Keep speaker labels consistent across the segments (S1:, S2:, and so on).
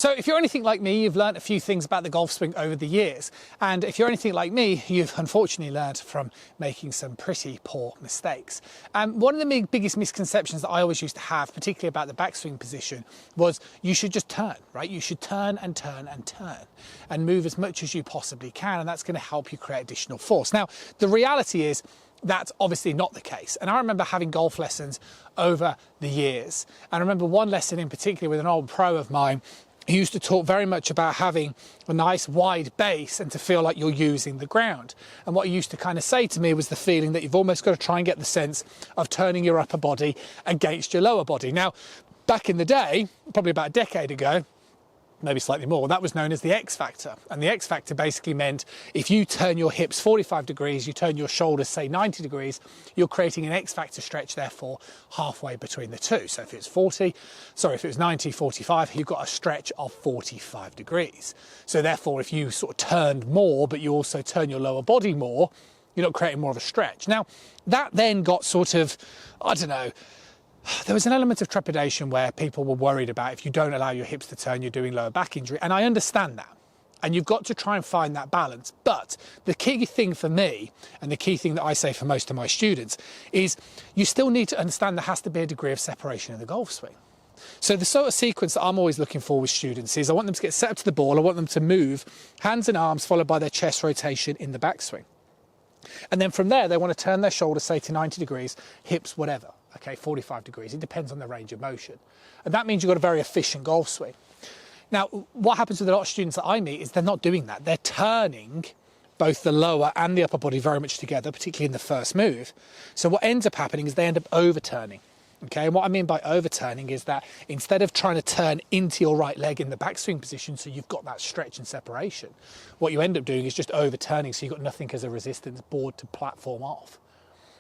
S1: So if you're anything like me, you've learned a few things about the golf swing over the years. And if you're anything like me, you've unfortunately learned from making some pretty poor mistakes. One of the biggest misconceptions that I always used to have, particularly about the backswing position, was you should just turn, right? You should turn and turn and turn and move as much as you possibly can. And that's going to help you create additional force. Now, the reality is, that's obviously not the case. And I remember having golf lessons over the years. And I remember one lesson in particular with an old pro of mine. He used to talk very much about having a nice wide base and to feel like you're using the ground. And what he used to kind of say to me was the feeling that you've almost got to try and get the sense of turning your upper body against your lower body. Now, back in the day, probably about a decade ago, maybe slightly more, that was known as the X factor. And the X factor basically meant if you turn your hips 45 degrees, you turn your shoulders, say 90 degrees, you're creating an X factor stretch, therefore halfway between the two. So if it was 90, 45, you've got a stretch of 45 degrees. So therefore, if you sort of turned more, but you also turn your lower body more, you're not creating more of a stretch. Now, that then got sort of, I don't know, there was an element of trepidation where people were worried about if you don't allow your hips to turn, you're doing lower back injury. And I understand that. And you've got to try and find that balance. But the key thing for me, and the key thing that I say for most of my students, is you still need to understand there has to be a degree of separation in the golf swing. So the sort of sequence that I'm always looking for with students is I want them to get set up to the ball. I want them to move hands and arms followed by their chest rotation in the backswing. And then from there, they want to turn their shoulders, say to 90 degrees, hips, whatever. Okay, 45 degrees. It depends on the range of motion. And that means you've got a very efficient golf swing. Now, what happens with a lot of students that I meet is they're not doing that. They're turning both the lower and the upper body very much together, particularly in the first move. So what ends up happening is they end up overturning. Okay, and what I mean by overturning is that instead of trying to turn into your right leg in the backswing position so you've got that stretch and separation, what you end up doing is just overturning so you've got nothing as a resistance board to platform off.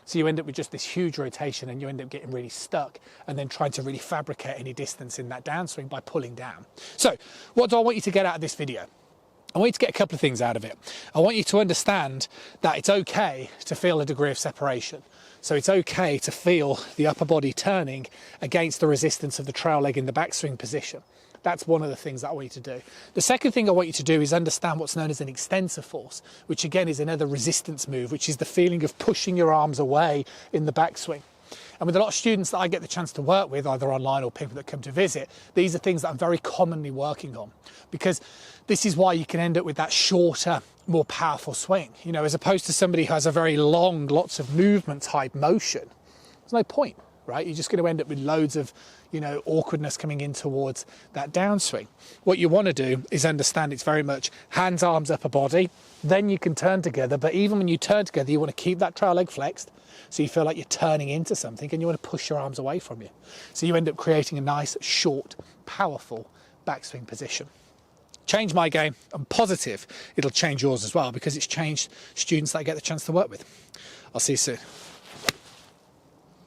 S1: So you end up with just this huge rotation and you end up getting really stuck and then trying to really fabricate any distance in that downswing by pulling down. So what do I want you to get out of this video? I want you to get a couple of things out of it. I want you to understand that it's okay to feel a degree of separation. So it's okay to feel the upper body turning against the resistance of the trail leg in the backswing position. That's one of the things that I want you to do. The second thing I want you to do is understand what's known as an extensor force, which again is another resistance move, which is the feeling of pushing your arms away in the backswing. And with a lot of students that I get the chance to work with, either online or people that come to visit, these are things that I'm very commonly working on, because this is why you can end up with that shorter, more powerful swing, you know, as opposed to somebody who has a very long, lots of movement type motion. There's no point, right? You're just going to end up with loads of, you know, awkwardness coming in towards that downswing. What you want to do is understand it's very much hands, arms, upper body. Then you can turn together. But even when you turn together, you want to keep that trail leg flexed. So you feel like you're turning into something and you want to push your arms away from you. So you end up creating a nice, short, powerful backswing position. Change my game. I'm positive it'll change yours as well because it's changed students that I get the chance to work with. I'll see you soon.